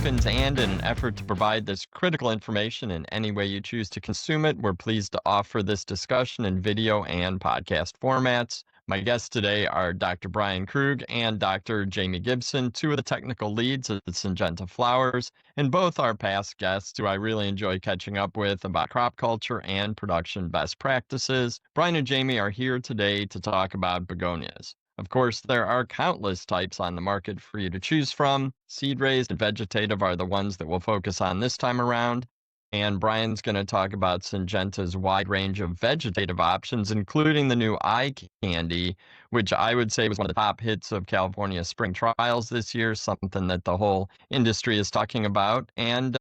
Calkins, and in an effort to provide this critical information in any way you choose to consume it, we're pleased to offer this discussion in video and podcast formats. My guests today are Dr. Brian Krug and Dr. Jamie Gibson, two of the technical leads at Syngenta Flowers, and both are past guests who I really enjoy catching up with about crop culture and production best practices. Brian and Jamie are here today to talk about begonias. Of course, there are countless types on the market for you to choose from. Seed raised and vegetative are the ones that we'll focus on this time around. And Brian's going to talk about Syngenta's wide range of vegetative options, including the new iCandy, which I would say was one of the top hits of California spring trials this year, something that the whole industry is talking about. And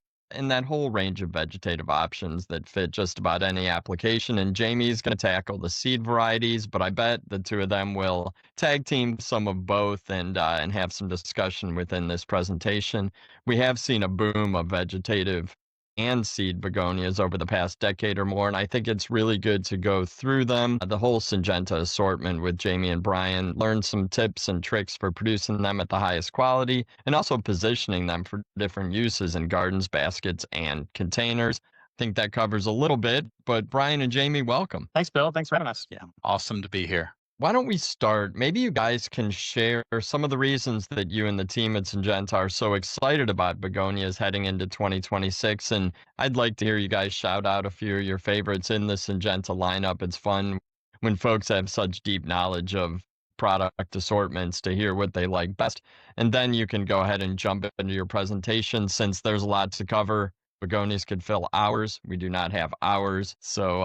that whole range of vegetative options that fit just about any application. And Jamie's going to tackle the seed varieties, but I bet the two of them will tag team some of both and have some discussion within this presentation. We have seen a boom of vegetative and seed begonias over the past decade or more, and I think it's really good to go through them, the whole Syngenta assortment with Jamie and Brian, learn some tips and tricks for producing them at the highest quality, and also positioning them for different uses in gardens, baskets, and containers. I think that covers a little bit, but Brian and Jamie, welcome. Thanks, Bill. Thanks for having us. Yeah, awesome to be here. Why don't we start? Maybe you guys can share some of the reasons that you and the team at Syngenta are so excited about begonias heading into 2026. And I'd like to hear you guys shout out a few of your favorites in the Syngenta lineup. It's fun when folks have such deep knowledge of product assortments to hear what they like best. And then you can go ahead and jump into your presentation since there's a lot to cover. Begonias could fill hours. We do not have hours. So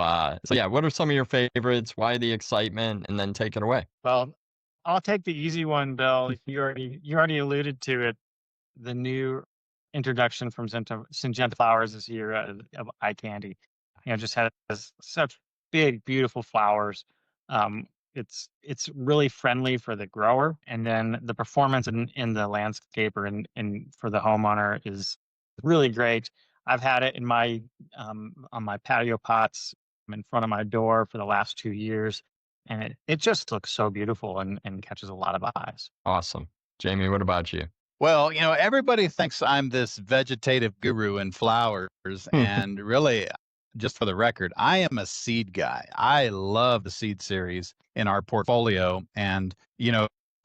yeah, what are some of your favorites? Why the excitement? And then take it away. Well, I'll take the easy one, Bill. You already alluded to it. The new introduction from Syngenta Flowers this year of iCandy. Just had such big, beautiful flowers. It's really friendly for the grower, and then the performance in the landscaper and for the homeowner is really great. I've had it in my on my patio pots in front of my door for the last 2 years, and it just looks so beautiful and catches a lot of eyes. Awesome. Jamie, what about you? Well, everybody thinks I'm this vegetative guru in flowers, and really, just for the record, I am a seed guy. I love the seed series in our portfolio, and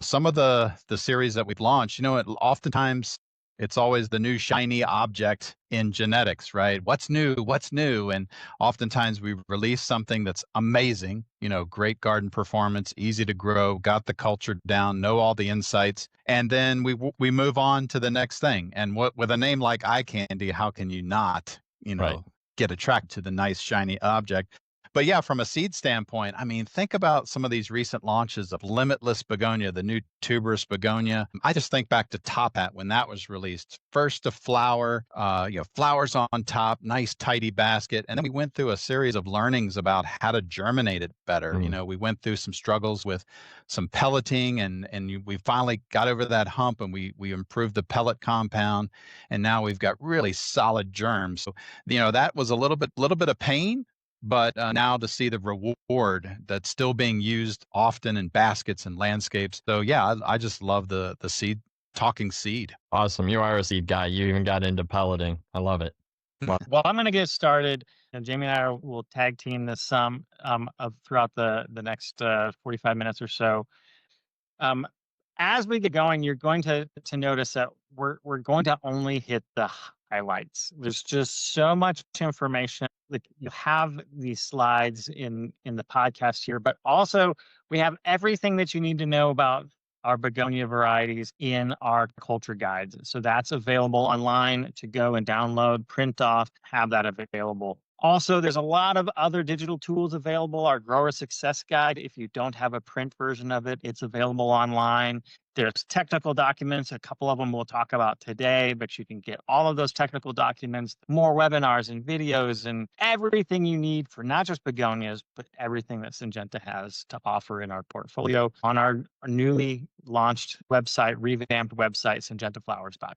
some of the series that we've launched, oftentimes it's always the new shiny object in genetics, right? What's new? What's new? And oftentimes we release something that's amazing, great garden performance, easy to grow, got the culture down, know all the insights. And then we move on to the next thing. And with a name like iCandy, how can you not, Right. get attracted to the nice shiny object? But yeah, from a seed standpoint, think about some of these recent launches of Limitless begonia, the new tuberous begonia. I just think back to Top Hat when that was released. First to flower, flowers on top, nice tidy basket. And then we went through a series of learnings about how to germinate it better. We went through some struggles with some pelleting and we finally got over that hump and we improved the pellet compound. And now we've got really solid germs. So, that was a little bit of pain. But now to see the reward that's still being used often in baskets and landscapes. So yeah, I just love the seed, talking seed. Awesome. You are a seed guy. You even got into pelleting. I love it. Well, I'm going to get started. And Jamie and I will tag team this throughout the next 45 minutes or so. As we get going, you're going to notice that we're going to only hit the highlights. There's just so much information. Like you have these slides in the podcast here, but also we have everything that you need to know about our begonia varieties in our culture guides. So that's available online to go and download, print off, have that available. Also, there's a lot of other digital tools available. Our Grower Success Guide, if you don't have a print version of it, it's available online. There's technical documents. A couple of them we'll talk about today, but you can get all of those technical documents, more webinars and videos, and everything you need for not just begonias, but everything that Syngenta has to offer in our portfolio on our newly launched website, revamped website, SyngentaFlowers.com.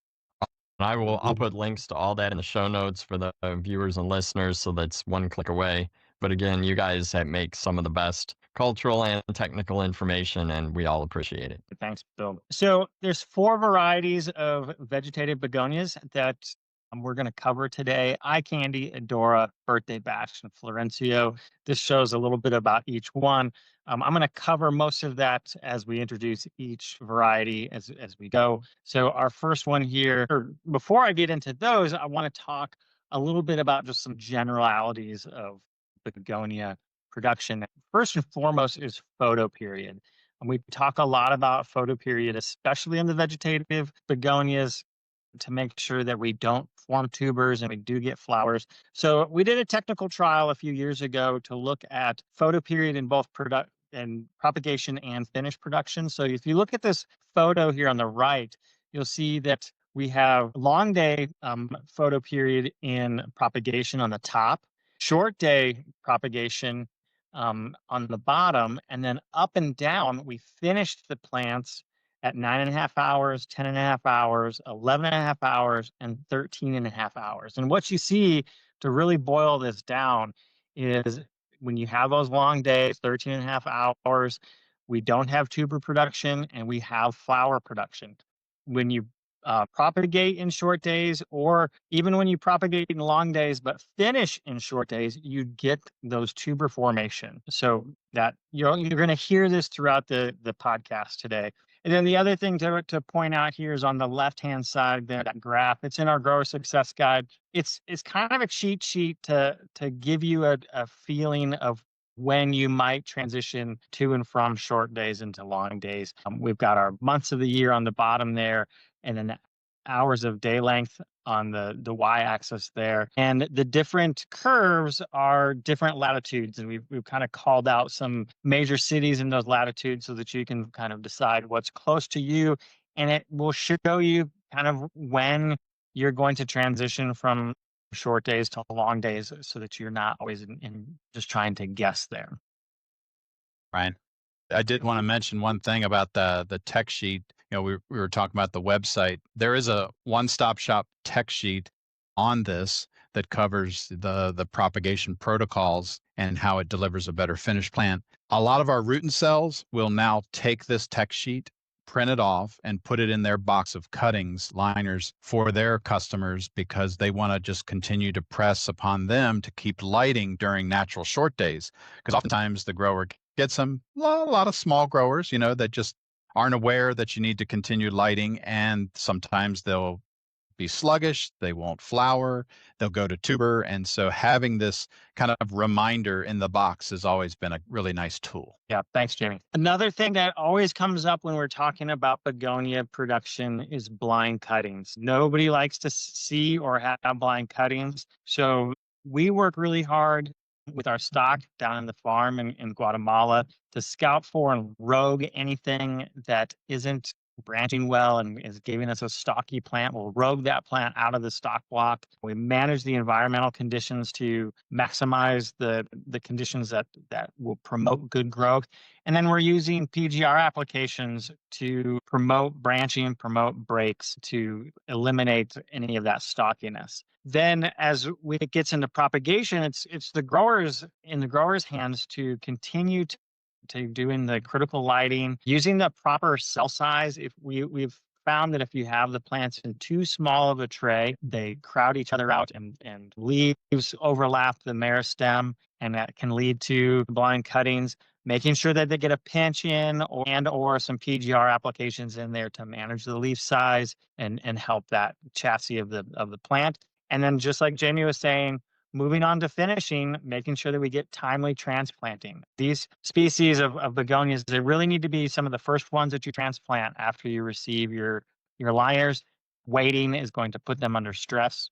I'll put links to all that in the show notes for the viewers and listeners, so that's one click away. But again, you guys make some of the best cultural and technical information, and we all appreciate it. Thanks, Bill. So there's 4 varieties of vegetative begonias that we're going to cover today: iCandy, Adora, Birthday Bash, and Florencio. This shows a little bit about each one. I'm going to cover most of that as we introduce each variety as we go. So our first one here, or before I get into those, I want to talk a little bit about just some generalities of begonia production. First and foremost is photo period. And we talk a lot about photo period, especially in the vegetative begonias, to make sure that we don't form tubers and we do get flowers. So we did a technical trial a few years ago to look at photo period in both propagation and finished production. So if you look at this photo here on the right, you'll see that we have long day photo period in propagation on the top, short day propagation on the bottom, and then up and down, we finished the plants at 9.5 hours, 10.5 hours, 11.5 hours, and 13.5 hours. And what you see, to really boil this down, is when you have those long days, 13.5 hours, we don't have tuber production and we have flower production. When you propagate in short days, or even when you propagate in long days but finish in short days, you get those tuber formation. So that you're going to hear this throughout the podcast today. And then the other thing to point out here is on the left-hand side there, that graph. It's in our grower success guide. It's kind of a cheat sheet to give you a feeling of when you might transition to and from short days into long days. We've got our months of the year on the bottom there, and then hours of day length on the y-axis there. And the different curves are different latitudes. And we've kind of called out some major cities in those latitudes so that you can kind of decide what's close to you. And it will show you kind of when you're going to transition from short days to long days so that you're not always in just trying to guess there. Ryan, I did want to mention one thing about the tech sheet. You know, we were talking about the website. There is a one-stop shop tech sheet on this that covers the propagation protocols and how it delivers a better finished plant. A lot of our root and cells will now take this tech sheet, print it off, and put it in their box of cuttings, liners for their customers, because they want to just continue to press upon them to keep lighting during natural short days. Because oftentimes the grower gets them, a lot of small growers, you know, that just aren't aware that you need to continue lighting, and sometimes they'll be sluggish, they won't flower, they'll go to tuber. And so having this kind of reminder in the box has always been a really nice tool. Yeah, thanks, Jamie. Another thing that always comes up when we're talking about begonia production is blind cuttings. Nobody likes to see or have blind cuttings. So we work really hard with our stock down in the farm in Guatemala to scout for and rogue anything that isn't branching well and is giving us a stocky plant. We'll rogue that plant out of the stock block. We manage the environmental conditions to maximize the conditions that will promote good growth. And then we're using PGR applications to promote branching, promote breaks, to eliminate any of that stockiness. Then as it gets into propagation, it's the growers hands to continue to doing the critical lighting, using the proper cell size. If we've found that if you have the plants in too small of a tray, they crowd each other out and leaves overlap the meristem, and that can lead to blind cuttings. Making sure that they get a pinch in or some PGR applications in there to manage the leaf size and help that chassis of the plant. And then just like Jamie was saying, moving on to finishing, making sure that we get timely transplanting. These species of begonias, they really need to be some of the first ones that you transplant after you receive your liners. Waiting is going to put them under stress.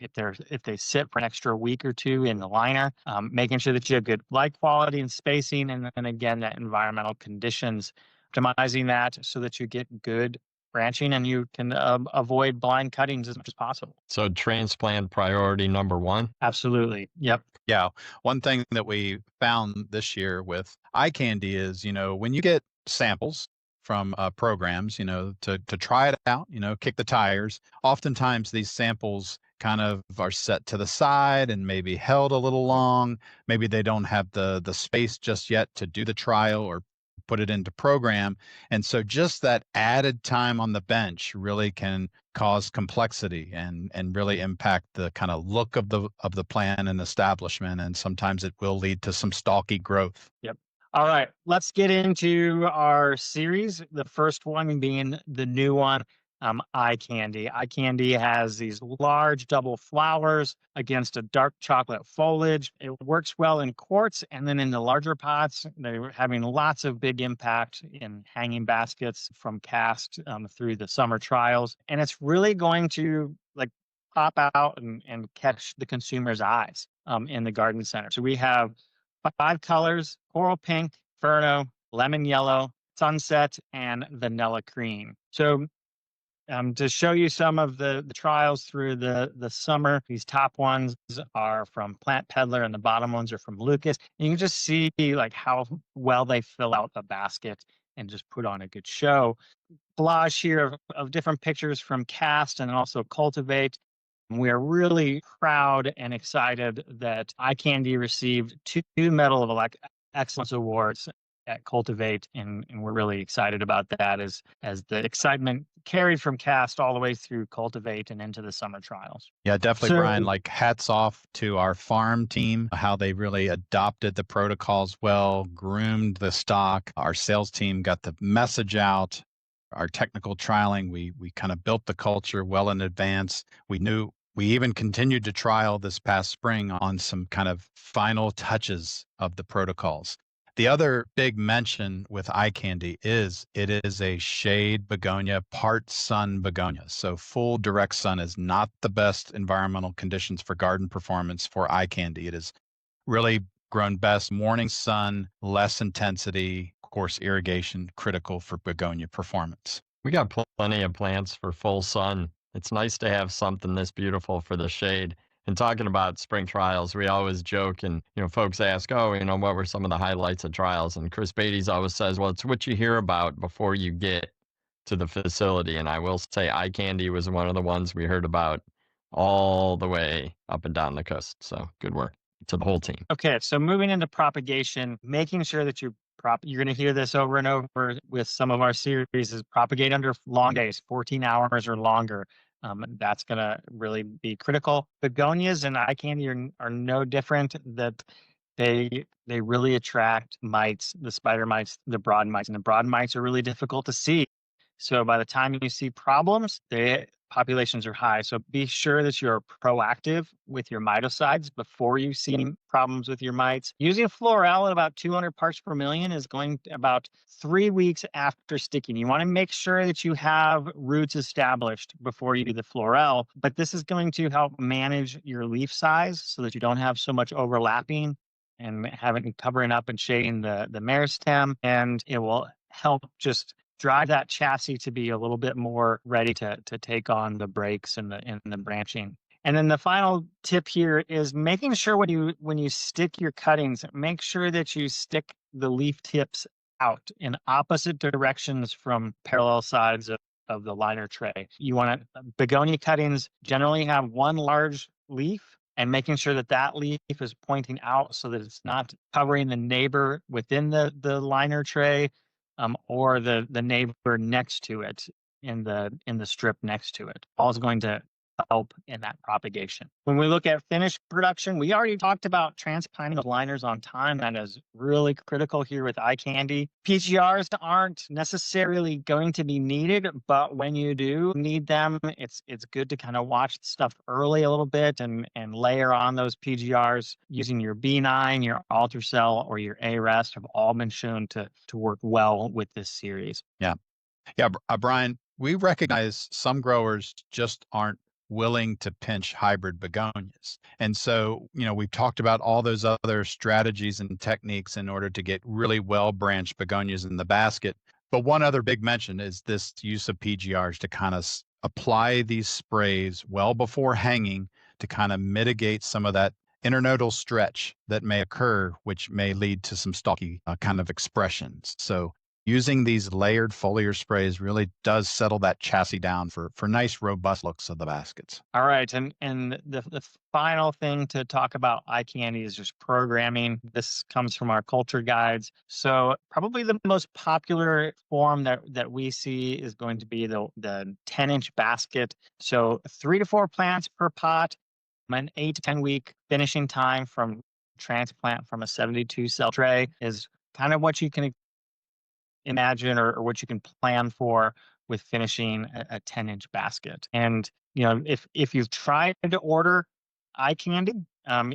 If they sit for an extra week or two in the liner, making sure that you have good light quality and spacing, and again, that environmental conditions, optimizing that so that you get good branching and you can avoid blind cuttings as much as possible. So transplant priority number 1? Absolutely. Yep. Yeah. One thing that we found this year with iCandy is, you know, when you get samples from programs, to try it out, kick the tires. Oftentimes these samples kind of are set to the side and maybe held a little long. Maybe they don't have the space just yet to do the trial or put it into program. And so just that added time on the bench really can cause complexity and really impact the kind of look of the plan and establishment. And sometimes it will lead to some stalky growth. Yep. All right, let's get into our series. The first one being the new one, iCandy. iCandy has these large double flowers against a dark chocolate foliage. It works well in quarts, and then in the larger pots, they're having lots of big impact in hanging baskets from cast through the summer trials. And it's really going to like pop out and catch the consumer's eyes in the garden center. So we have 5 colors: coral pink, ferno, lemon yellow, sunset, and vanilla cream. So to show you some of the trials through the summer, these top ones are from Plant Peddler and the bottom ones are from Lucas. And you can just see like how well they fill out the basket and just put on a good show. Collage here of different pictures from Cast and also Cultivate. We are really proud and excited that iCandy received 2 Medal of Excellence awards at Cultivate, and we're really excited about that as the excitement carried from Cast all the way through Cultivate and into the summer trials. Yeah, definitely, So- Brian. Like hats off to our farm team, how they really adopted the protocols well, groomed the stock. Our sales team got the message out. Our technical trialing, we kind of built the culture well in advance. We even continued to trial this past spring on some kind of final touches of the protocols. The other big mention with iCandy is it is a shade begonia, part sun begonia. So full direct sun is not the best environmental conditions for garden performance for iCandy. It is really grown best morning sun, less intensity, of course, irrigation, critical for begonia performance. We got plenty of plants for full sun. It's nice to have something this beautiful for the shade. And talking about spring trials, we always joke and, folks ask, what were some of the highlights of trials? And Chris Beatty's always says, well, it's what you hear about before you get to the facility. And I will say iCandy was one of the ones we heard about all the way up and down the coast. So good work to the whole team. Okay, so moving into propagation, making sure that you're going to hear this over and over with some of our series is propagate under long days, 14 hours or longer. That's going to really be critical. Begonias and iCandy are no different. That they really attract mites, the spider mites, the broad mites, and the broad mites are really difficult to see. So by the time you see problems, the populations are high. So be sure that you're proactive with your miticides before you see problems with your mites. Using Florel at about 200 parts per million is going about 3 weeks after sticking. You want to make sure that you have roots established before you do the Florel, but this is going to help manage your leaf size so that you don't have so much overlapping and covering up and shading the meristem, and it will help just drive that chassis to be a little bit more ready to take on the breaks and the branching. And then the final tip here is making sure when you stick your cuttings, make sure that you stick the leaf tips out in opposite directions from parallel sides of the liner tray. Begonia cuttings generally have one large leaf, and making sure that leaf is pointing out so that it's not covering the neighbor within the liner tray, or the neighbor next to it in the strip next to it. All is going to help in that propagation. When we look at finished production, we already talked about transplanting of liners on time. That is really critical here with iCandy. PGRs aren't necessarily going to be needed, but when you do need them, it's good to kind of watch stuff early a little bit and layer on those PGRs using your B9, your Ultracell, or your A-Rest have all been shown to work well with this series. Yeah, Brian, we recognize some growers just aren't willing to pinch hybrid begonias. And so, we've talked about all those other strategies and techniques in order to get really well-branched begonias in the basket. But one other big mention is this use of PGRs to kind of apply these sprays well before hanging to kind of mitigate some of that internodal stretch that may occur, which may lead to some stalky kind of expressions. So using these layered foliar sprays really does settle that chassis down for nice, robust looks of the baskets. All right. And the final thing to talk about iCandy is just programming. This comes from our culture guides. So probably the most popular form that we see is going to be the 10-inch basket. So 3 to 4 plants per pot, an 8 to 10 week finishing time from transplant from a 72 cell tray is kind of what you can imagine or what you can plan for with finishing a 10-inch basket. And if you've tried to order iCandy,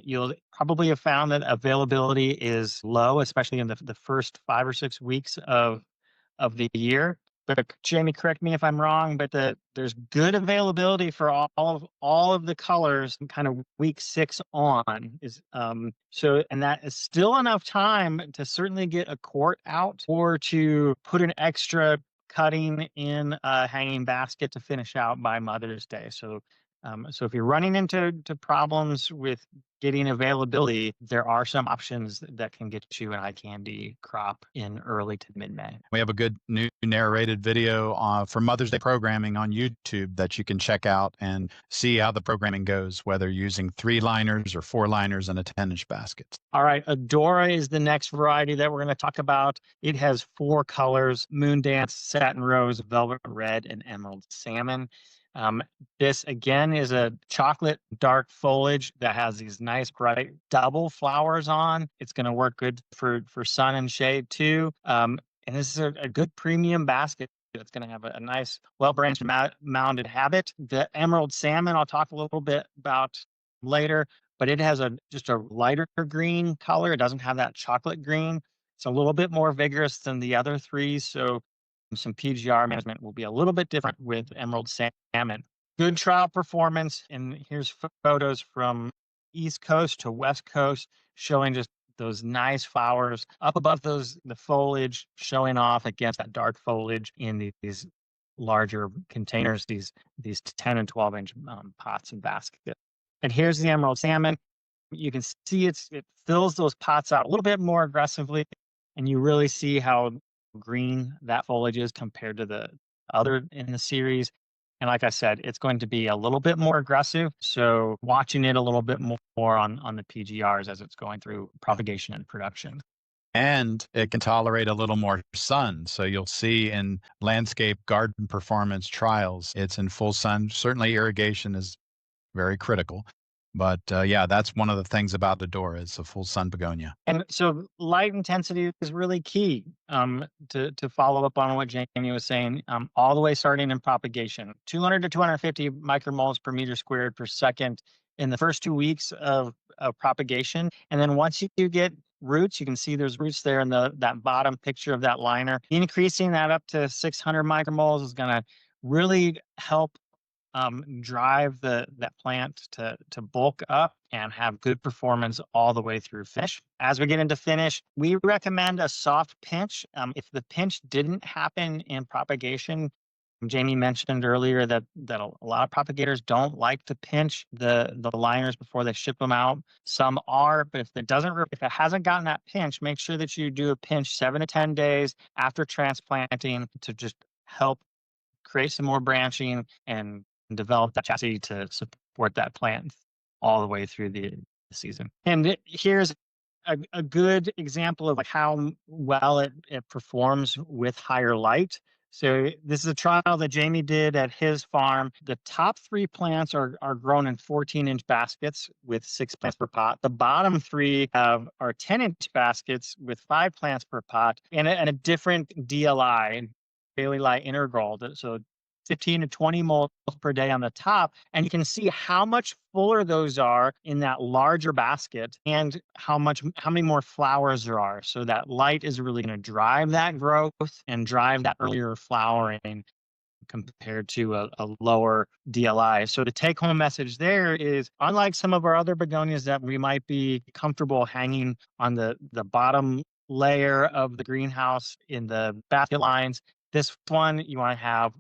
you'll probably have found that availability is low, especially in the first 5 or 6 weeks of the year. But Jamie, correct me if I'm wrong, but there's good availability for all of the colors kind of week 6 on is so, and that is still enough time to certainly get a quart out or to put an extra cutting in a hanging basket to finish out by Mother's Day. So if you're running into problems with getting availability, there are some options that can get you an iCandy crop in early to mid-May. We have a good new narrated video for Mother's Day programming on YouTube that you can check out and see how the programming goes, whether using 3 liners or 4 liners in a 10-inch basket. All right, Adora is the next variety that we're going to talk about. It has 4 colors: Moon Dance, Satin Rose, Velvet Red, and Emerald Salmon. This again is a chocolate dark foliage that has these nice bright double flowers on. It's going to work good for sun and shade too. And this is a good premium basket. It's going to have a nice, well-branched, mounded habit. The emerald salmon, I'll talk a little bit about later, but it has just a lighter green color. It doesn't have that chocolate green. It's a little bit more vigorous than the other 3. So some PGR management will be a little bit different with emerald salmon. Good trial performance. And here's photos from East Coast to West Coast showing just those nice flowers up above the foliage, showing off against that dark foliage in these larger containers, these 10 and 12 inch pots and baskets. And here's the emerald salmon. You can see it fills those pots out a little bit more aggressively, and you really see how green that foliage is compared to the other in the series. And like I said, it's going to be a little bit more aggressive. So watching it a little bit more on the PGRs as it's going through propagation and production. And it can tolerate a little more sun. So you'll see in landscape garden performance trials, it's in full sun. Certainly irrigation is very critical. But yeah, that's one of the things about Adora. It's a full sun begonia. And so light intensity is really key to follow up on what Jamie was saying, all the way starting in propagation. 200 to 250 micromoles per meter squared per second in the first 2 weeks of propagation. And then once you get roots, you can see there's roots there in that bottom picture of that liner. Increasing that up to 600 micromoles is going to really help drive that plant to bulk up and have good performance all the way through finish. As we get into finish, we recommend a soft pinch. If the pinch didn't happen in propagation, Jamie mentioned earlier that a lot of propagators don't like to pinch the liners before they ship them out. Some are, but if it hasn't gotten that pinch, make sure that you do a pinch 7 to 10 days after transplanting to just help create some more branching and develop that chassis to support that plant all the way through the season. And here's a good example of how well it performs with higher light. So this is a trial that Jamie did at his farm. The top 3 plants are grown in 14-inch baskets with 6 plants per pot. The bottom 3 are 10-inch baskets with 5 plants per pot and a different DLI, daily light interval. So 15 to 20 moles per day on the top. And you can see how much fuller those are in that larger basket and how many more flowers there are. So that light is really going to drive that growth and drive that earlier flowering compared to a lower DLI. So the take home message there is, unlike some of our other begonias that we might be comfortable hanging on the bottom layer of the greenhouse in the basket lines, this one you want to have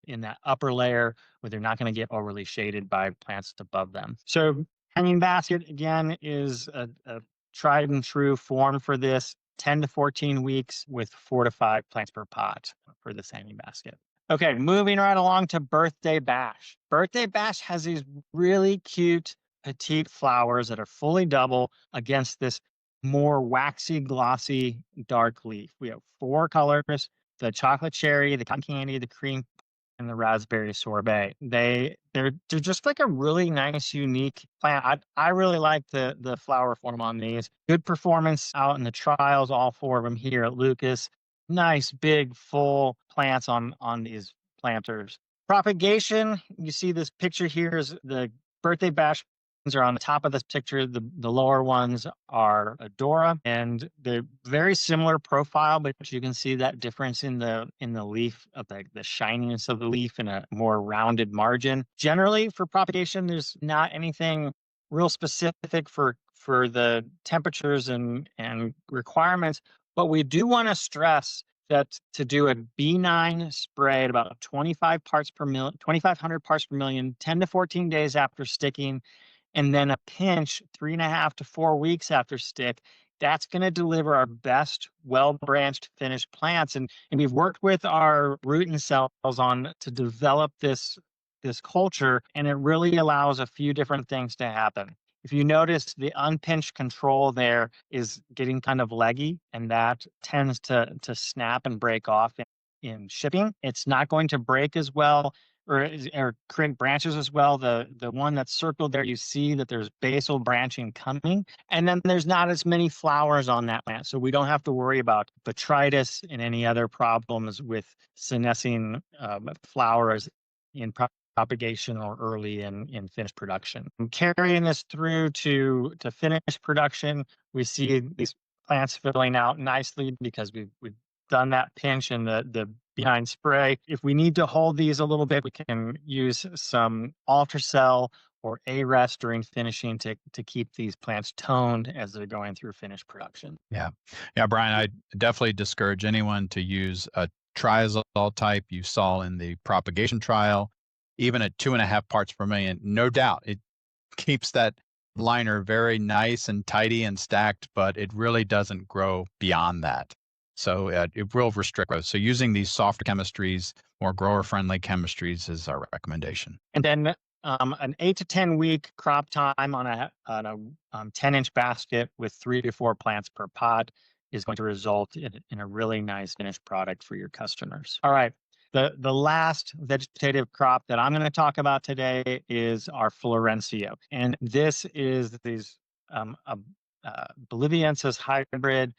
in that upper layer where they're not going to get overly shaded by plants above them. So hanging basket, again, is a tried and true form for this. 10 to 14 weeks with 4 to 5 plants per pot for this hanging basket. Okay, moving right along to Birthday Bash. Birthday Bash has these really cute petite flowers that are fully double against this more waxy, glossy, dark leaf. We have 4 colors: the chocolate cherry, the cotton candy, the cream, and the raspberry sorbet. They're just like a really nice, unique plant. I really like the flower form on these. Good performance out in the trials, all 4 of them here at Lucas. Nice, big, full plants on these planters. Propagation, you see this picture here is the Birthday Bash are on the top of this picture. The lower ones are Adora, and they're very similar profile, but you can see that difference in the leaf of the shininess of the leaf and a more rounded margin. Generally, for propagation, there's not anything real specific for the temperatures and requirements, but we do want to stress that to do a B9 spray at about 25 parts per million, 2,500 parts per million, 10 to 14 days after sticking, and then a pinch 3.5 to 4 weeks after stick, that's going to deliver our best well-branched finished plants. And we've worked with our root and cells on to develop this culture, and it really allows a few different things to happen. If you notice, the unpinched control there is getting kind of leggy, and that tends to snap and break off in shipping. It's not going to break as well or create branches as well. The one that's circled there, you see that there's basal branching coming, and then there's not as many flowers on that plant. So we don't have to worry about botrytis and any other problems with senescing flowers in propagation or early in finished production. And carrying this through to finished production, we see these plants filling out nicely because we've done that pinch and the behind spray. If we need to hold these a little bit, we can use some ultracell or A-rest during finishing to keep these plants toned as they're going through finished production. Yeah, Brian, I definitely discourage anyone to use a triazole type you saw in the propagation trial, even at 2.5 parts per million. No doubt, it keeps that liner very nice and tidy and stacked, but it really doesn't grow beyond that. So it will restrict growth. So using these softer chemistries, more grower-friendly chemistries is our recommendation. And then an 8 to 10 week crop time on a 10-inch basket with 3 to 4 plants per pot is going to result in a really nice finished product for your customers. All right. The last vegetative crop that I'm going to talk about today is our Florencio. And this is these boliviensis hybrid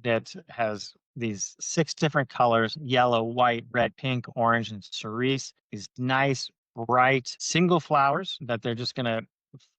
that has these 6 different colors: yellow, white, red, pink, orange, and cerise. These nice, bright single flowers that they're just going to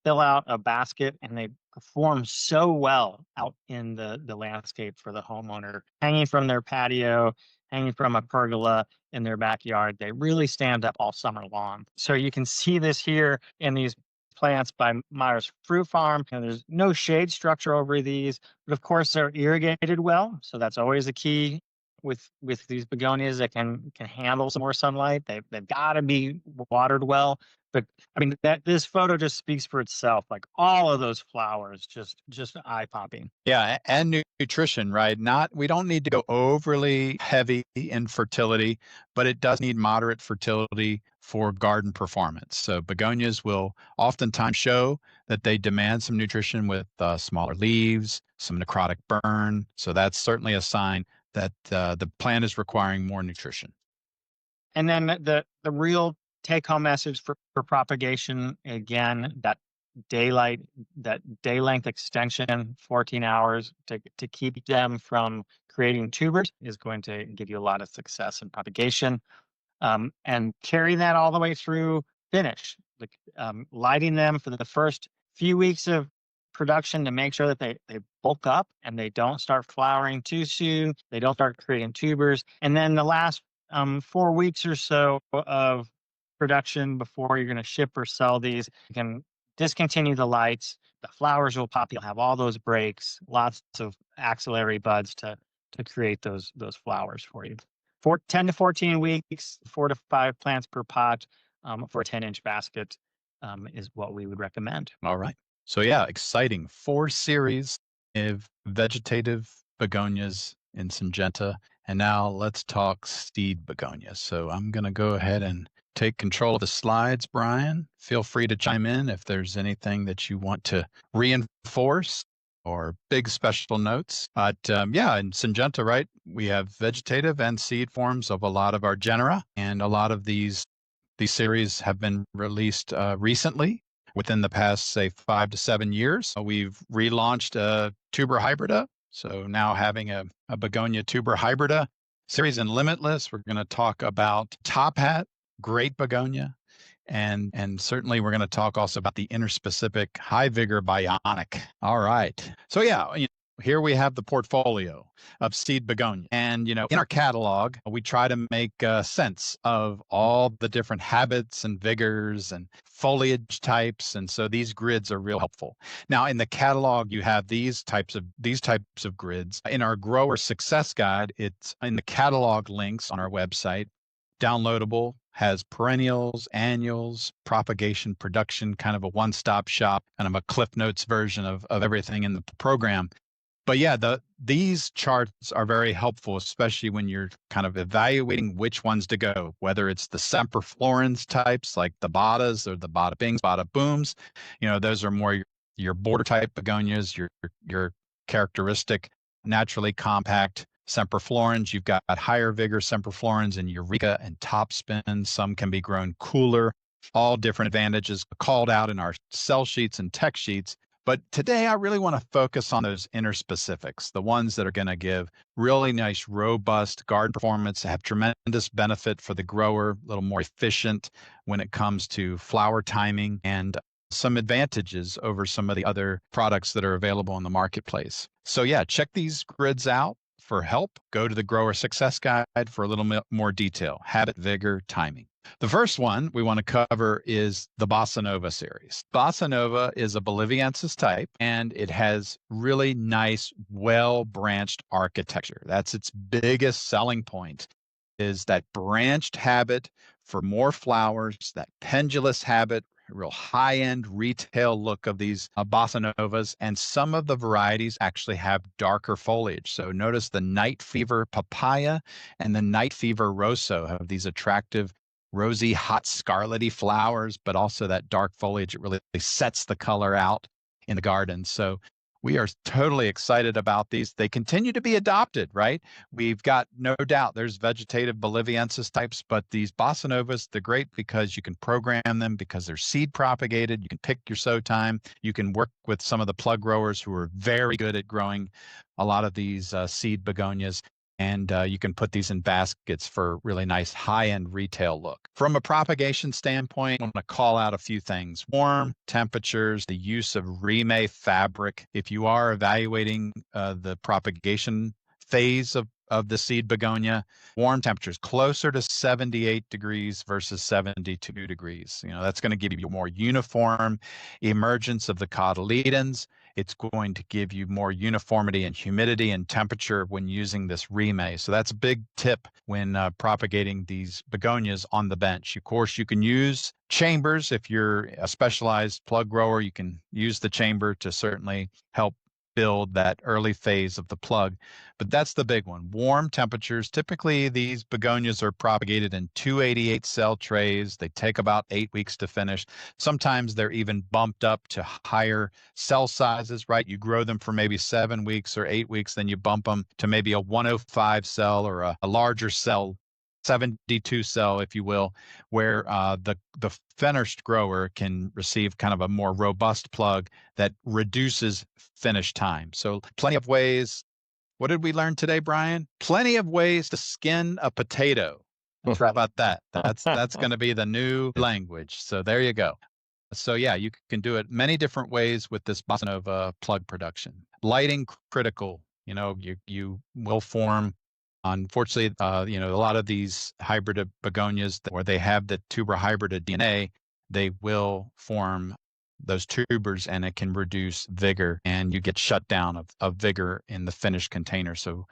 fill out a basket, and they perform so well out in the landscape for the homeowner, hanging from their patio, hanging from a pergola in their backyard. They really stand up all summer long. So you can see this here in these plants by Myers Fruit Farm. And there's no shade structure over these, but of course they're irrigated well. So that's always a key with these begonias that can handle some more sunlight. They've got to be watered well. But I mean, this photo just speaks for itself. Like all of those flowers, just eye popping. Yeah, and nutrition, right? We don't need to go overly heavy in fertility, but it does need moderate fertility for garden performance. So begonias will oftentimes show that they demand some nutrition with smaller leaves, some necrotic burn. So that's certainly a sign that the plant is requiring more nutrition. And then the real take-home message for propagation, again, that day length extension, 14 hours to keep them from creating tubers, is going to give you a lot of success in propagation. And carry that all the way through finish, lighting them for the first few weeks of production to make sure that they bulk up and they don't start flowering too soon. They don't start creating tubers. And then the last 4 weeks or so of production before you're going to ship or sell these, you can discontinue the lights. The flowers will pop. You'll have all those breaks, lots of axillary buds to create those flowers for you. 10 to 14 weeks, 4 to 5 plants per pot for a 10-inch basket is what we would recommend. All right. So yeah, exciting 4 series of vegetative begonias in Syngenta. And now let's talk seed begonias. So I'm going to go ahead and take control of the slides, Brian. Feel free to chime in if there's anything that you want to reinforce or big special notes. But yeah, in Syngenta, right, we have vegetative and seed forms of a lot of our genera, and a lot of these series have been released recently within the past, say, 5 to 7 years. We've relaunched a tuber hybrida. So now having a begonia tuber hybrida series in Limitless. We're going to talk about top hat, great begonia. And certainly we're going to talk also about the interspecific high vigor Bionic. All right. So yeah, here we have the portfolio of seed begonia. And, in our catalog, we try to make sense of all the different habits and vigors and foliage types. And so these grids are real helpful. Now, in the catalog, you have these types of grids. In our grower success guide, it's in the catalog links on our website, downloadable, has perennials, annuals, propagation, production, kind of a one-stop shop, kind of a Cliff Notes version of everything in the program. But yeah, these charts are very helpful, especially when you're kind of evaluating which ones to go, whether it's the semperflorens types like the Badas or the Bada Bings, Bada Booms. Those are more your border type begonias, your characteristic, naturally compact semperflorens. You've got higher vigor semperflorens and eureka and topspin. Some can be grown cooler, all different advantages called out in our cell sheets and tech sheets. But today I really want to focus on those interspecifics, the ones that are going to give really nice, robust garden performance, have tremendous benefit for the grower, a little more efficient when it comes to flower timing, and some advantages over some of the other products that are available in the marketplace. So yeah, check these grids out for help. Go to the Grower Success Guide for a little more detail, habit, vigor, timing. The first one we want to cover is the Bossa Nova series. Bossa Nova is a boliviensis type, and it has really nice, well-branched architecture. That's its biggest selling point, is that branched habit for more flowers, that pendulous habit, real high-end retail look of these Bossa Novas, and some of the varieties actually have darker foliage. So notice the Night Fever Papaya and the Night Fever Rosso have these attractive rosy, hot, scarlety flowers, but also that dark foliage. It really sets the color out in the garden. So we are totally excited about these. They continue to be adopted, right? We've got no doubt there's vegetative boliviensis types, but these Bossa Novas, they're great because you can program them because they're seed propagated. You can pick your sow time. You can work with some of the plug growers who are very good at growing a lot of these seed begonias. And you can put these in baskets for really nice high-end retail look. From a propagation standpoint, I'm going to call out a few things. Warm temperatures, the use of remay fabric. If you are evaluating the propagation phase of the seed begonia, warm temperatures closer to 78 degrees versus 72 degrees. That's going to give you more uniform emergence of the cotyledons. It's going to give you more uniformity and humidity and temperature when using this remay. So that's a big tip when propagating these begonias on the bench. Of course, you can use chambers. If you're a specialized plug grower, you can use the chamber to certainly help build that early phase of the plug. But that's the big one. Warm temperatures. Typically, these begonias are propagated in 288 cell trays. They take about 8 weeks to finish. Sometimes they're even bumped up to higher cell sizes, right? You grow them for maybe 7 weeks or 8 weeks, then you bump them to maybe a 105 cell or a larger cell, 72 cell, if you will, where the finished grower can receive kind of a more robust plug that reduces finish time. So plenty of ways. What did we learn today, Brian? Plenty of ways to skin a potato. How about that? That's going to be the new language. So there you go. So yeah, you can do it many different ways with this Bossa Nova plug production. Lighting critical. You will form. Unfortunately, a lot of these hybrid begonias, where they have the tuber hybrid DNA, they will form those tubers, and it can reduce vigor, and you get shut down of vigor in the finished container. So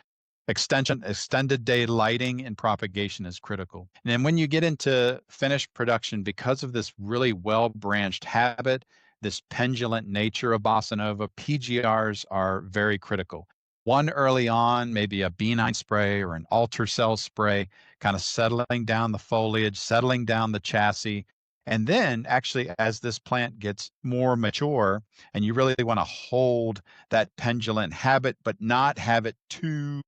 extended day lighting and propagation is critical. And then when you get into finished production, because of this really well-branched habit, this pendulant nature of Bossa Nova, PGRs are very critical. One early on, maybe a B9 spray or an ultracell spray, kind of settling down the foliage, settling down the chassis. And then actually, as this plant gets more mature and you really want to hold that pendulant habit, but not have it too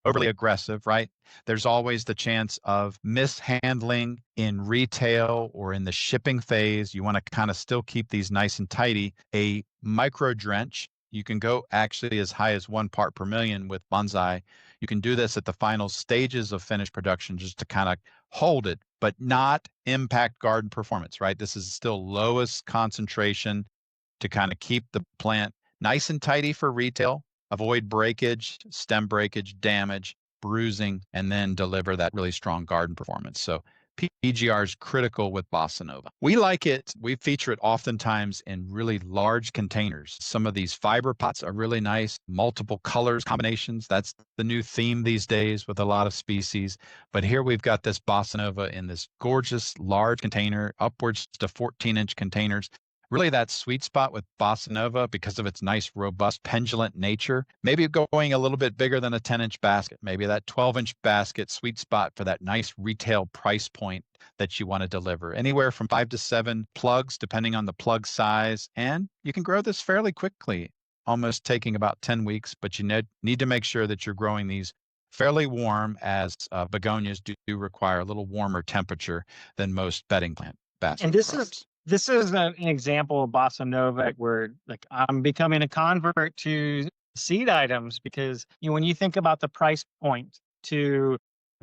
overly aggressive, right? There's always the chance of mishandling in retail or in the shipping phase. You want to kind of still keep these nice and tidy. A micro drench, you can go actually as high as 1 part per million with bonsai. You can do this at the final stages of finished production just to kind of hold it, but not impact garden performance, right? This is still lowest concentration to kind of keep the plant nice and tidy for retail, avoid breakage, stem breakage, damage, bruising, and then deliver that really strong garden performance. So PGR is critical with Bossa Nova. We like it. We feature it oftentimes in really large containers. Some of these fiber pots are really nice, multiple colors combinations. That's the new theme these days with a lot of species. But here we've got this Bossa Nova in this gorgeous large container, upwards to 14-inch containers. Really that sweet spot with Bossa Nova because of its nice, robust, pendulant nature. Maybe going a little bit bigger than a 10-inch basket. Maybe that 12-inch basket, sweet spot for that nice retail price point that you want to deliver. Anywhere from 5 to 7 plugs, depending on the plug size. And you can grow this fairly quickly, almost taking about 10 weeks. But you need to make sure that you're growing these fairly warm, as begonias do require a little warmer temperature than most bedding plant basket And this is an example of Bossa Nova where like I'm becoming a convert to seed items because when you think about the price point to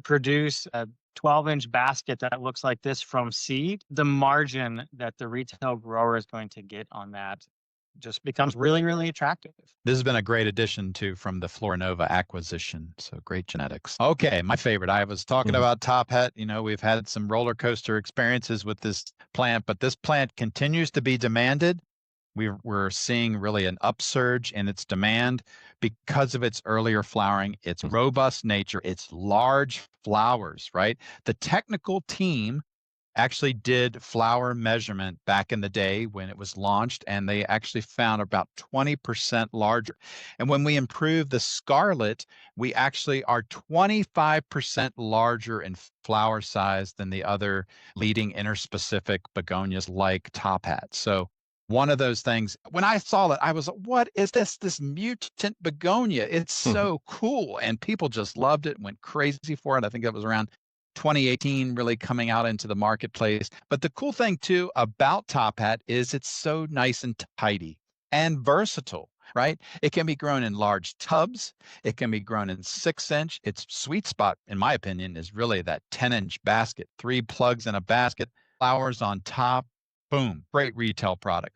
produce a 12-inch basket that looks like this from seed, the margin that the retail grower is going to get on that just becomes really, really attractive. This has been a great addition too from the Florencio acquisition. So great genetics. Okay, my favorite. I was talking about Top Hat. We've had some roller coaster experiences with this plant, but this plant continues to be demanded. We're seeing really an upsurge in its demand because of its earlier flowering, its robust nature, its large flowers, right? The technical team actually did flower measurement back in the day when it was launched, and they actually found about 20% larger. And when we improve the scarlet, we actually are 25% larger in flower size than the other leading interspecific begonias like Top Hat. So one of those things, when I saw it, I was like, what is this mutant begonia? It's so cool. And people just loved it and went crazy for it. I think that was around 2018 really coming out into the marketplace. But the cool thing too about Top Hat is it's so nice and tidy and versatile, right? It can be grown in large tubs. It can be grown in 6-inch. Its sweet spot, in my opinion, is really that 10-inch basket, 3 plugs in a basket, flowers on top, boom, great retail product.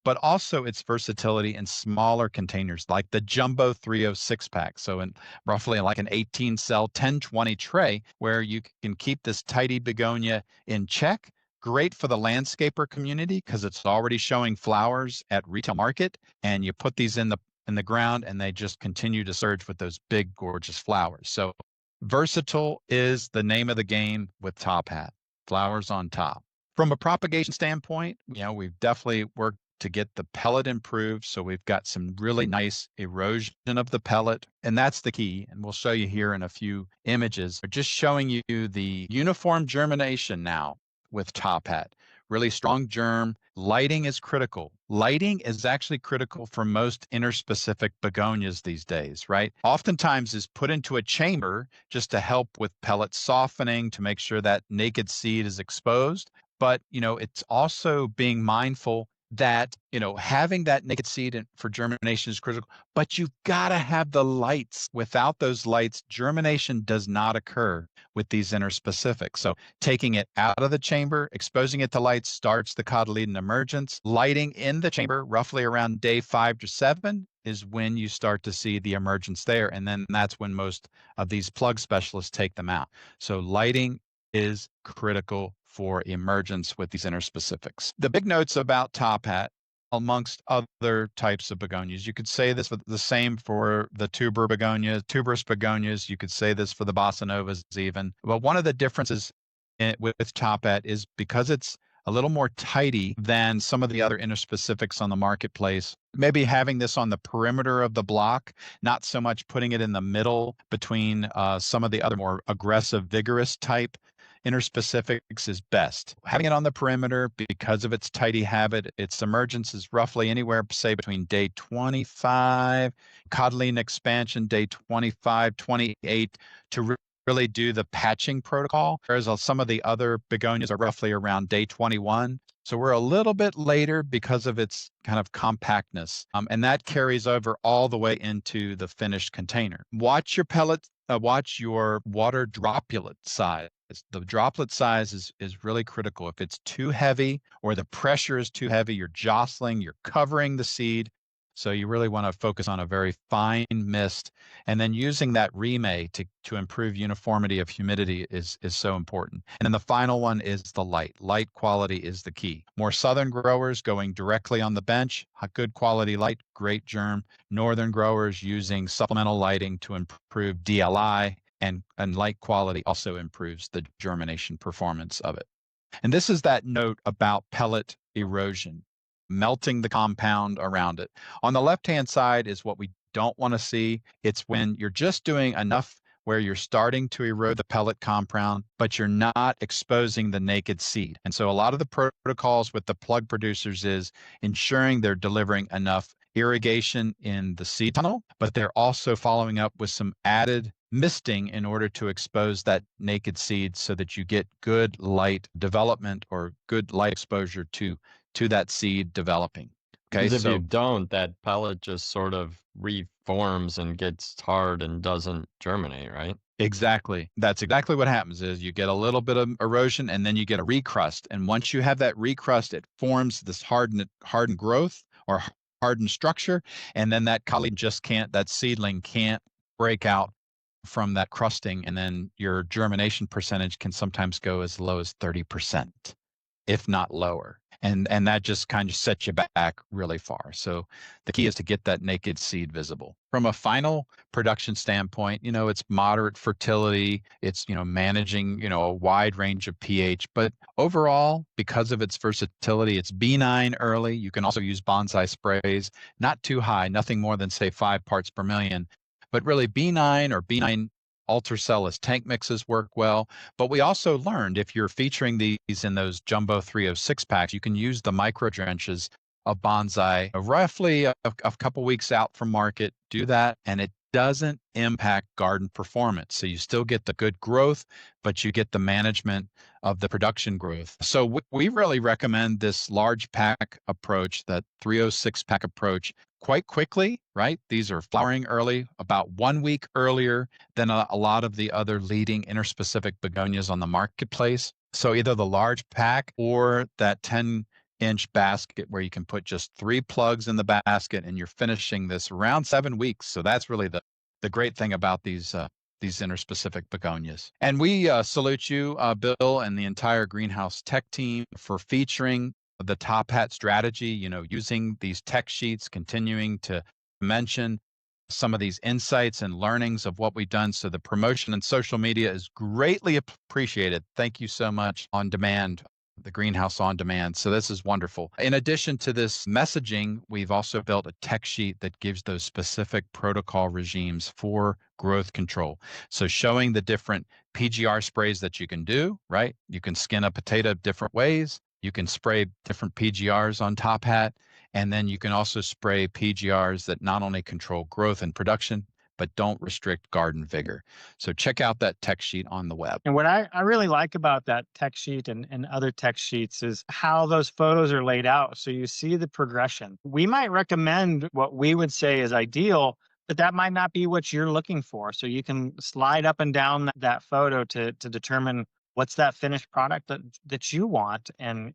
But also its versatility in smaller containers like the Jumbo 306 pack. So in roughly like an 18 cell 1020 tray where you can keep this tidy begonia in check. Great for the landscaper community because it's already showing flowers at retail market, and you put these in the ground and they just continue to surge with those big gorgeous flowers. So versatile is the name of the game with Top Hat. Flowers on top. From a propagation standpoint, we've definitely worked to get the pellet improved. So we've got some really nice erosion of the pellet, and that's the key. And we'll show you here in a few images. We're just showing you the uniform germination now with Top Hat. Really strong germ. Lighting is critical. Lighting is actually critical for most interspecific begonias these days, right? Oftentimes is put into a chamber just to help with pellet softening to make sure that naked seed is exposed. But, it's also being mindful that, having that naked seed for germination is critical, but you've got to have the lights. Without those lights, germination does not occur with these interspecifics. So taking it out of the chamber, exposing it to light starts the cotyledon emergence. Lighting in the chamber roughly around day 5 to 7 is when you start to see the emergence there. And then that's when most of these plug specialists take them out. So lighting is critical for emergence with these interspecifics. The big notes about Top Hat, amongst other types of begonias, you could say this for the same for the tuberous begonias. You could say this for the Bossa Novas even. But one of the differences with Top Hat is because it's a little more tidy than some of the other interspecifics on the marketplace. Maybe having this on the perimeter of the block, not so much putting it in the middle between some of the other more aggressive, vigorous type interspecifics is best. Having it on the perimeter because of its tidy habit, its emergence is roughly anywhere, say, between day 25, cotyledon expansion, day 25, 28, to really do the patching protocol, whereas some of the other begonias are roughly around day 21. So we're a little bit later because of its kind of compactness. And that carries over all the way into the finished container. Watch your pellet, watch your water droplet size. The droplet size is really critical. If it's too heavy or the pressure is too heavy, you're jostling, you're covering the seed. So you really want to focus on a very fine mist, and then using that remay to improve uniformity of humidity is so important. And then the final one is the light. Light quality is the key. More southern growers going directly on the bench, good quality light, great germ. Northern growers using supplemental lighting to improve DLI, and light quality also improves the germination performance of it. And this is that note about pellet erosion, melting the compound around it. On the left-hand side is what we don't want to see. It's when you're just doing enough where you're starting to erode the pellet compound, but you're not exposing the naked seed. And so a lot of the protocols with the plug producers is ensuring they're delivering enough irrigation in the seed tunnel, but they're also following up with some added misting in order to expose that naked seed so that you get good light development or good light exposure to that seed developing. Okay, because if you don't, that pellet just sort of reforms and gets hard and doesn't germinate, right? Exactly. That's exactly what happens is you get a little bit of erosion and then you get a recrust. And once you have that recrust, it forms this hardened growth or hardened structure. And then that that seedling can't break out from that crusting. And then your germination percentage can sometimes go as low as 30%, if not lower. And that just kind of sets you back really far. So the key is to get that naked seed visible. From a final production standpoint, it's moderate fertility. It's, managing, a wide range of pH. But overall, because of its versatility, it's B9 early. You can also use bonsai sprays, not too high, nothing more than, say, 5 parts per million. But really B9 or B9 ultracellus tank mixes work well. But we also learned if you're featuring these in those jumbo 306 packs, you can use the micro drenches of bonsai roughly a couple weeks out from market. Do that, and it doesn't impact garden performance. So you still get the good growth, but you get the management of the production growth. So we really recommend this large pack approach, that 306 pack approach, quite quickly, right? These are flowering early, about 1 week earlier than a lot of the other leading interspecific begonias on the marketplace. So either the large pack or that 10-inch basket where you can put just 3 plugs in the basket and you're finishing this around 7 weeks. So that's really the great thing about these interspecific begonias. And we salute you, Bill, and the entire greenhouse tech team for featuring the top hat strategy, using these tech sheets, continuing to mention some of these insights and learnings of what we've done. So the promotion and social media is greatly appreciated. Thank you so much. On demand, the greenhouse on demand. So this is wonderful. In addition to this messaging, we've also built a tech sheet that gives those specific protocol regimes for growth control. So showing the different PGR sprays that you can do, right? You can skin a potato different ways. You can spray different PGRs on top hat, and then you can also spray PGRs that not only control growth and production, but don't restrict garden vigor. So check out that tech sheet on the web. And what I really like about that tech sheet and other tech sheets is how those photos are laid out. So you see the progression. We might recommend what we would say is ideal, but that might not be what you're looking for. So you can slide up and down that photo to determine what's that finished product that you want and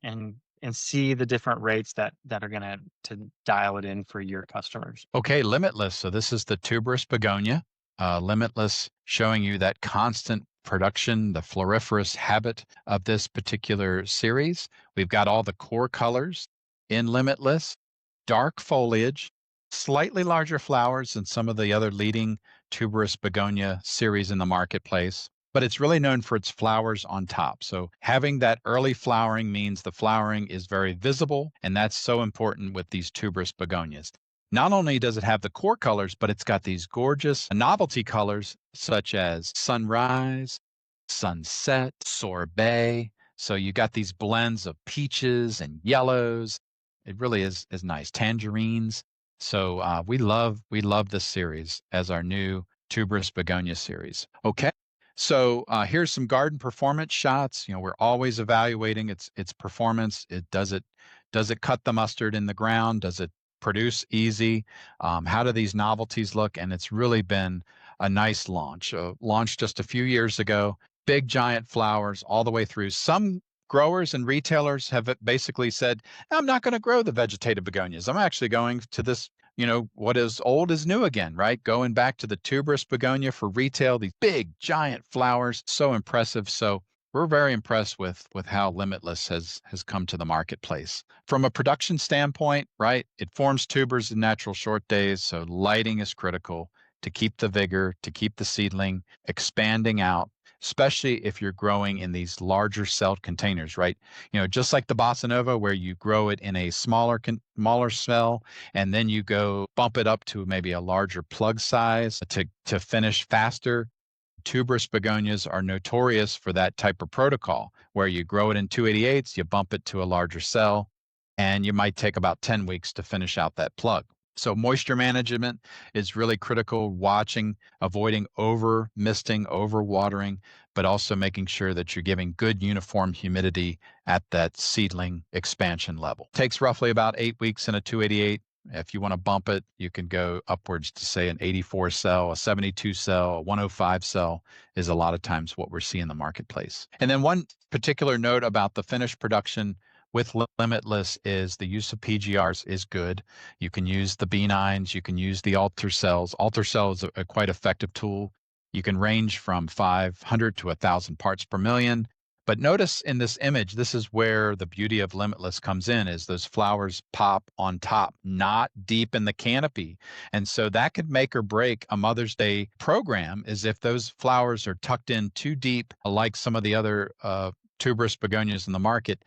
see the different rates that are going to dial it in for your customers. Okay, Limitless. So this is the tuberous begonia. Limitless showing you that constant production, the floriferous habit of this particular series. We've got all the core colors in Limitless, dark foliage, slightly larger flowers than some of the other leading tuberous begonia series in the marketplace. but it's really known for its flowers on top. So having that early flowering means the flowering is very visible, and that's so important with these tuberous begonias. Not only does it have the core colors, but it's got these gorgeous novelty colors such as sunrise, sunset, sorbet. So you got these blends of peaches and yellows. It really is nice. Tangerines. So we love this series as our new tuberous begonia series. Okay. So here's some garden performance shots. We're always evaluating its performance. Does it cut the mustard in the ground? Does it produce easy? How do these novelties look? And it's really been a nice launch. Launched just a few years ago. Big giant flowers all the way through. Some growers and retailers have basically said, I'm not going to grow the vegetative begonias. I'm actually going to this, what is old is new again, right? Going back to the tuberous begonia for retail, these big giant flowers, so impressive. So we're very impressed with how Limitless has come to the marketplace. From a production standpoint, right, it forms tubers in natural short days, so lighting is critical to keep the vigor, to keep the seedling expanding out, especially if you're growing in these larger celled containers, right? Just like the Bossa Nova, where you grow it in a smaller cell, and then you go bump it up to maybe a larger plug size to finish faster. Tuberous begonias are notorious for that type of protocol, where you grow it in 288s, you bump it to a larger cell, and you might take about 10 weeks to finish out that plug. So moisture management is really critical, avoiding over misting, over watering, but also making sure that you're giving good uniform humidity at that seedling expansion level. Takes roughly about 8 weeks in a 288. If you want to bump it, you can go upwards to say an 84 cell, a 72 cell, a 105 cell is a lot of times what we're seeing in the marketplace. And then one particular note about the finished production with Limitless is the use of PGRs is good. You can use the B9s, you can use the altar cells. Altar cell is a quite effective tool. You can range from 500 to 1,000 parts per million. But notice in this image, this is where the beauty of Limitless comes in, is those flowers pop on top, not deep in the canopy. And so that could make or break a Mother's Day program, is if those flowers are tucked in too deep, like some of the other tuberous begonias in the market.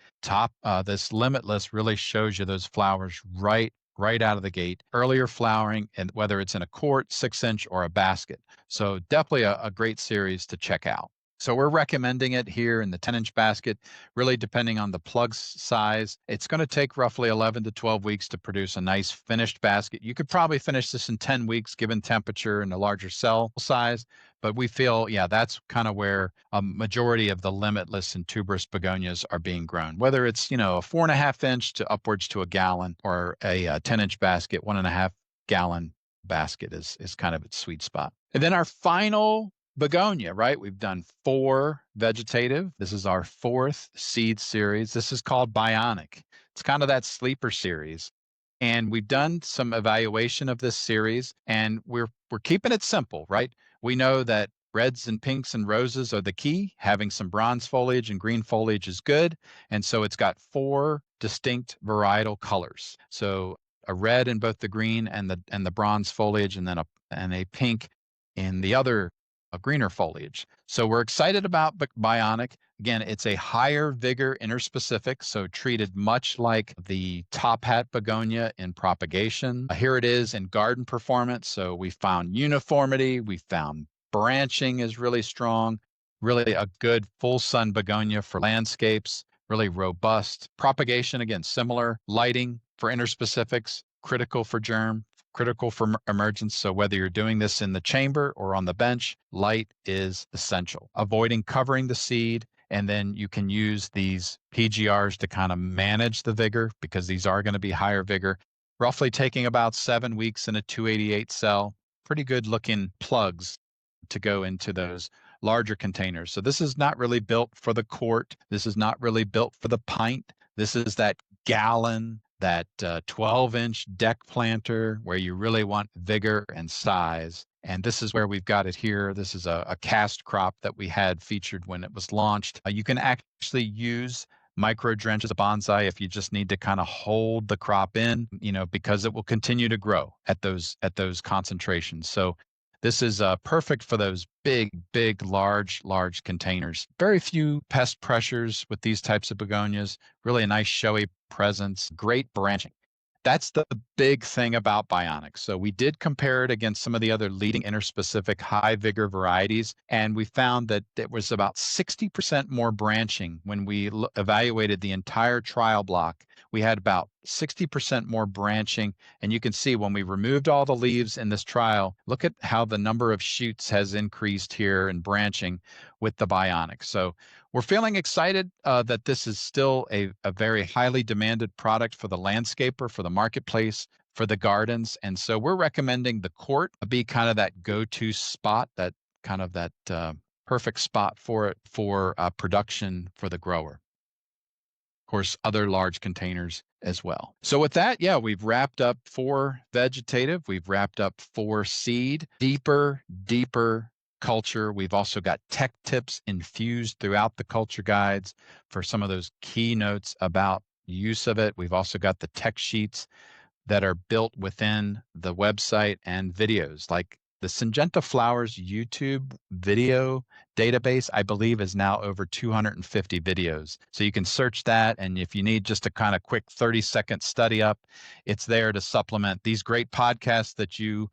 This Limitless really shows you those flowers right out of the gate, earlier flowering, and whether it's in a quart, 6-inch, or a basket. So definitely a great series to check out. So we're recommending it here in the 10-inch basket, really depending on the plug size. It's going to take roughly 11 to 12 weeks to produce a nice finished basket. You could probably finish this in 10 weeks given temperature and a larger cell size, but we feel, that's kind of where a majority of the Limitless and tuberous begonias are being grown. Whether it's, a 4.5-inch to upwards to a gallon, or a 10-inch basket, 1.5 gallon basket is kind of its sweet spot. And then our final begonia, right? We've done 4 vegetative. This is our 4th seed series. This is called Bionic. It's kind of that sleeper series. And we've done some evaluation of this series, and we're keeping it simple, right? We know that reds and pinks and roses are the key. Having some bronze foliage and green foliage is good. And so it's got 4 distinct varietal colors. So a red in both the green and the bronze foliage, and then a pink in the other greener foliage. So we're excited about Bionic. Again, it's a higher vigor interspecific, so treated much like the top hat begonia in propagation. Here it is in garden performance. So we found uniformity, we found branching is really strong, really a good full sun begonia for landscapes, really robust. Propagation, again, similar. Lighting for interspecifics, critical for germ, critical for emergence. So whether you're doing this in the chamber or on the bench, light is essential. Avoiding covering the seed, and then you can use these PGRs to kind of manage the vigor, because these are going to be higher vigor. Roughly taking about 7 weeks in a 288 cell. Pretty good looking plugs to go into those larger containers. So this is not really built for the quart. This is not really built for the pint. This is that gallon, that 12-inch deck planter where you really want vigor and size. And this is where we've got it here. This is a cast crop that we had featured when it was launched. You can actually use micro drench as a bonsai if you just need to kind of hold the crop in, because it will continue to grow at those concentrations. So This is perfect for those big, large containers. Very few pest pressures with these types of begonias. Really a nice showy presence, great branching. That's the big thing about Bionic. So we did compare it against some of the other leading interspecific high vigor varieties, and we found that it was about 60% more branching when we evaluated the entire trial block. We had about 60% more branching, and you can see when we removed all the leaves in this trial, look at how the number of shoots has increased here in branching with the Bionic. So we're feeling excited that this is still a very highly demanded product for the landscaper, for the marketplace, for the gardens. And so we're recommending the quart be kind of that go-to spot, that kind of that perfect spot for it for production for the grower. Of course, other large containers as well. So with that, yeah, we've wrapped up 4 vegetative. We've wrapped up 4 seed, deeper culture. We've also got tech tips infused throughout the culture guides for some of those keynotes about use of it. We've also got the tech sheets that are built within the website and videos, like the Syngenta Flowers YouTube video database, I believe, is now over 250 videos. So you can search that, and if you need just a kind of quick 30-second study up, it's there to supplement these great podcasts that you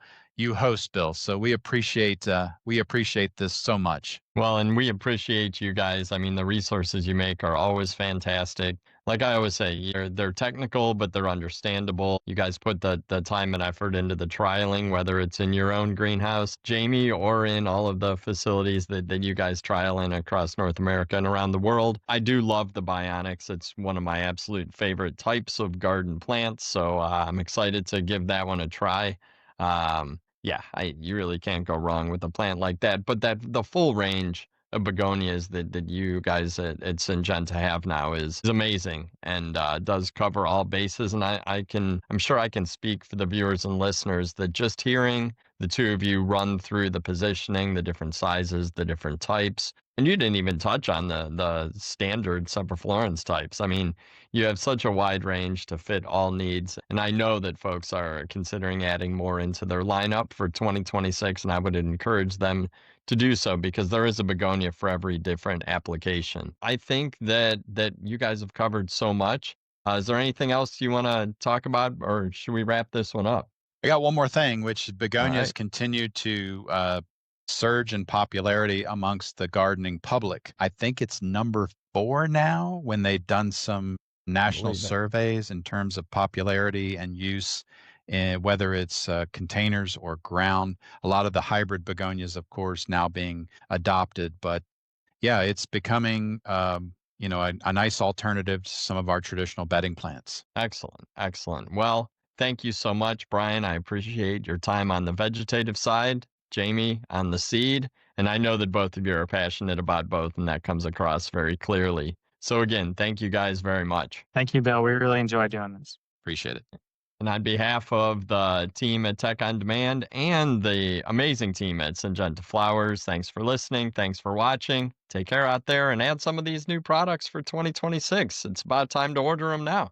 host, Bill. So we appreciate this so much. Well, and we appreciate you guys. I mean, the resources you make are always fantastic. Like I always say, they're technical, but they're understandable. You guys put the time and effort into the trialing, whether it's in your own greenhouse, Jamie, or in all of the facilities that you guys trial in across North America and around the world. I do love the Bionics. It's one of my absolute favorite types of garden plants. So I'm excited to give that one a try. Yeah, you really can't go wrong with a plant like that. But the full range of begonias that you guys at Syngenta have now is amazing, and does cover all bases. And I'm sure I can speak for the viewers and listeners that just hearing the two of you run through the positioning, the different sizes, the different types, and you didn't even touch on the standard semperflorens types. I mean, you have such a wide range to fit all needs. And I know that folks are considering adding more into their lineup for 2026, and I would encourage them to do so because there is a begonia for every different application. I think that you guys have covered so much. Is there anything else you want to talk about, or should we wrap this one up? I got one more thing, which begonias right. continue to surge in popularity amongst the gardening public. I think it's number 4 now when they've done some national surveys in terms of popularity and use, whether it's containers or ground. A lot of the hybrid begonias, of course, now being adopted. But yeah, it's becoming a nice alternative to some of our traditional bedding plants. Excellent. Well, thank you so much, Brian. I appreciate your time on the vegetative side, Jamie on the seed, and I know that both of you are passionate about both, and that comes across very clearly. So again, thank you guys very much. Thank you, Bill. We really enjoy doing this. Appreciate it. And on behalf of the team at Tech on Demand and the amazing team at Syngenta Flowers, thanks for listening. Thanks for watching. Take care out there and add some of these new products for 2026. It's about time to order them now.